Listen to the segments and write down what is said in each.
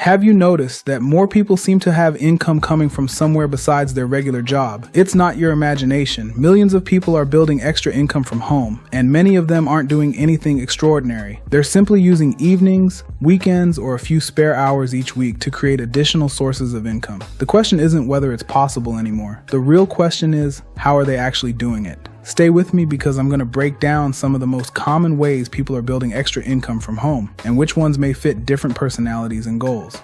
Have you noticed that more people seem to have income coming from somewhere besides their regular job? It's not your imagination. Millions of people are building extra income from home, and many of them aren't doing anything extraordinary. They're simply using evenings, weekends, or a few spare hours each week to create additional sources of income. The question isn't whether it's possible anymore. The real question is, how are they actually doing it? Stay with me because I'm going to break down some of the most common ways people are building extra income from home and which ones may fit different personalities and goals.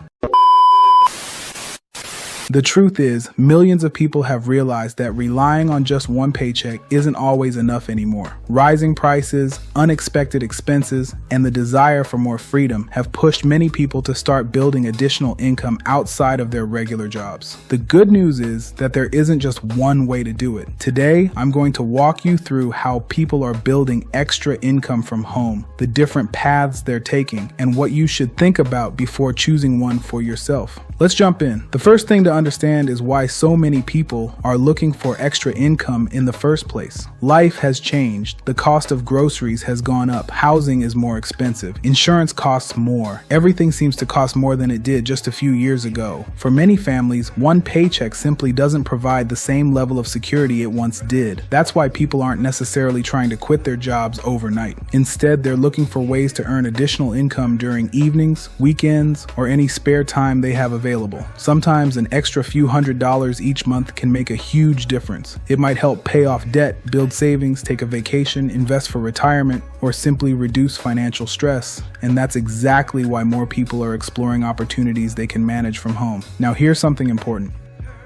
The truth is, millions of people have realized that relying on just one paycheck isn't always enough anymore. Rising prices, unexpected expenses, and the desire for more freedom have pushed many people to start building additional income outside of their regular jobs. The good news is that there isn't just one way to do it. Today, I'm going to walk you through how people are building extra income from home, the different paths they're taking, and what you should think about before choosing one for yourself. Let's jump in. The first thing to understand is why so many people are looking for extra income in the first place. Life has changed. The cost of groceries has gone up. Housing is more expensive. Insurance costs more. Everything seems to cost more than it did just a few years ago. For many families, one paycheck simply doesn't provide the same level of security it once did. That's why people aren't necessarily trying to quit their jobs overnight. Instead, they're looking for ways to earn additional income during evenings, weekends, or any spare time they have available. Sometimes an extra few $100s each month can make a huge difference. It might help pay off debt, build savings, take a vacation, invest for retirement, or simply reduce financial stress. And that's exactly why more people are exploring opportunities they can manage from home. Now, here's something important.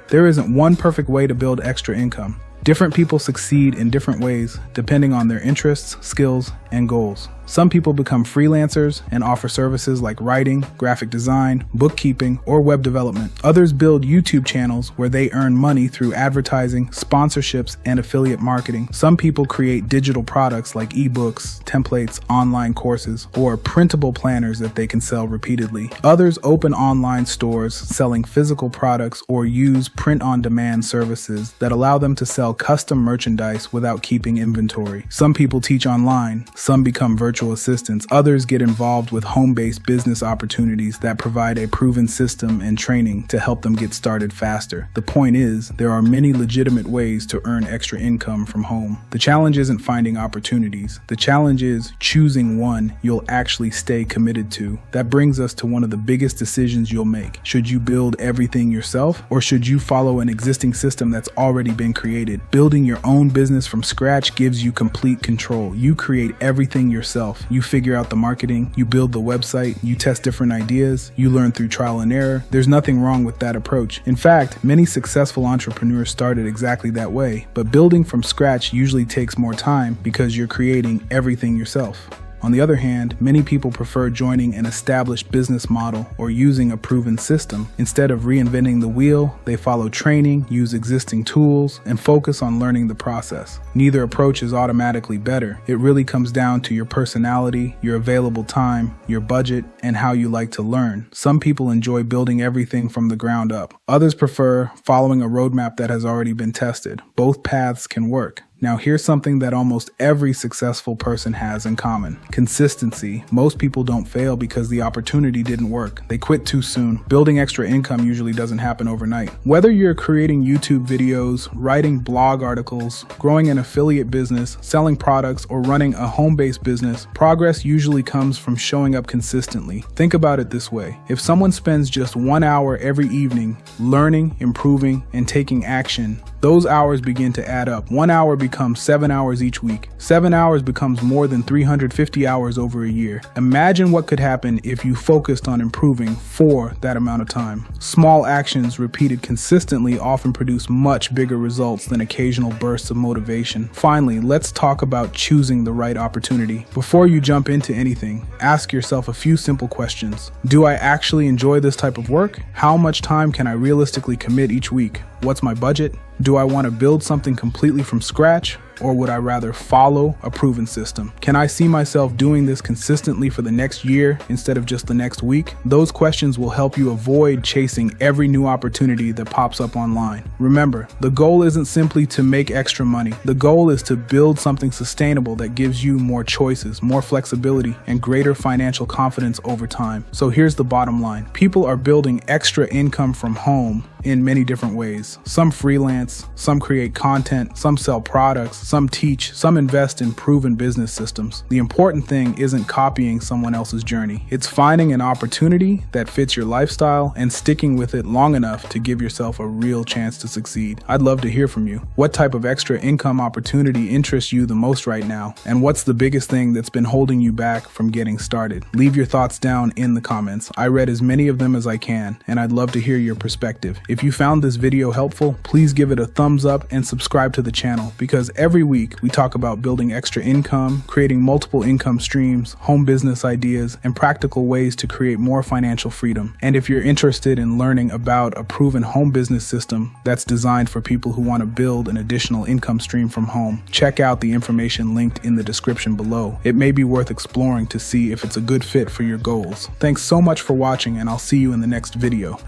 There isn't one perfect way to build extra income. Different people succeed in different ways depending on their interests, skills, and goals. Some people become freelancers and offer services like writing, graphic design, bookkeeping, or web development. Others build YouTube channels where they earn money through advertising, sponsorships, and affiliate marketing. Some people create digital products like ebooks, templates, online courses, or printable planners that they can sell repeatedly. Others open online stores selling physical products or use print-on-demand services that allow them to sell custom merchandise without keeping inventory. Some people teach online. Some become virtual assistants. Others get involved with home-based business opportunities that provide a proven system and training to help them get started faster. The point is, there are many legitimate ways to earn extra income from home. The challenge isn't finding opportunities. The challenge is choosing one you'll actually stay committed to. That brings us to one of the biggest decisions you'll make. Should you build everything yourself, or should you follow an existing system that's already been created? Building your own business from scratch gives you complete control. You create everything yourself. You figure out the marketing, you build the website, you test different ideas, you learn through trial and error. There's nothing wrong with that approach. In fact, many successful entrepreneurs started exactly that way, but building from scratch usually takes more time because you're creating everything yourself. On the other hand, many people prefer joining an established business model or using a proven system. Instead of reinventing the wheel, they follow training, use existing tools, and focus on learning the process. Neither approach is automatically better. It really comes down to your personality, your available time, your budget, and how you like to learn. Some people enjoy building everything from the ground up. Others prefer following a roadmap that has already been tested. Both paths can work. Now, here's something that almost every successful person has in common: consistency. Most people don't fail because the opportunity didn't work. They quit too soon. Building extra income usually doesn't happen overnight. Whether you're creating YouTube videos, writing blog articles, growing an affiliate business, selling products, or running a home-based business, progress usually comes from showing up consistently. Think about it this way. If someone spends just 1 hour every evening learning, improving, and taking action, those hours begin to add up. 1 hour becomes 7 hours each week. 7 hours becomes more than 350 hours over a year. Imagine what could happen if you focused on improving for that amount of time. Small actions repeated consistently often produce much bigger results than occasional bursts of motivation. Finally, let's talk about choosing the right opportunity. Before you jump into anything, ask yourself a few simple questions. Do I actually enjoy this type of work? How much time can I realistically commit each week? What's my budget? Do I want to build something completely from scratch? or would I rather follow a proven system? Can I see myself doing this consistently for the next year instead of just the next week? Those questions will help you avoid chasing every new opportunity that pops up online. Remember, the goal isn't simply to make extra money. The goal is to build something sustainable that gives you more choices, more flexibility, and greater financial confidence over time. So here's the bottom line. People are building extra income from home in many different ways. Some freelance, some create content, some sell products, some teach, some invest in proven business systems. The important thing isn't copying someone else's journey. It's finding an opportunity that fits your lifestyle and sticking with it long enough to give yourself a real chance to succeed. I'd love to hear from you. What type of extra income opportunity interests you the most right now? And what's the biggest thing that's been holding you back from getting started? Leave your thoughts down in the comments. I read as many of them as I can, and I'd love to hear your perspective. If you found this video helpful, please give it a thumbs up and subscribe to the channel, because every week we talk about building extra income, creating multiple income streams, home business ideas, and practical ways to create more financial freedom. And if you're interested in learning about a proven home business system that's designed for people who want to build an additional income stream from home, check out the information linked in the description below. It may be worth exploring to see if it's a good fit for your goals. Thanks so much for watching, and I'll see you in the next video.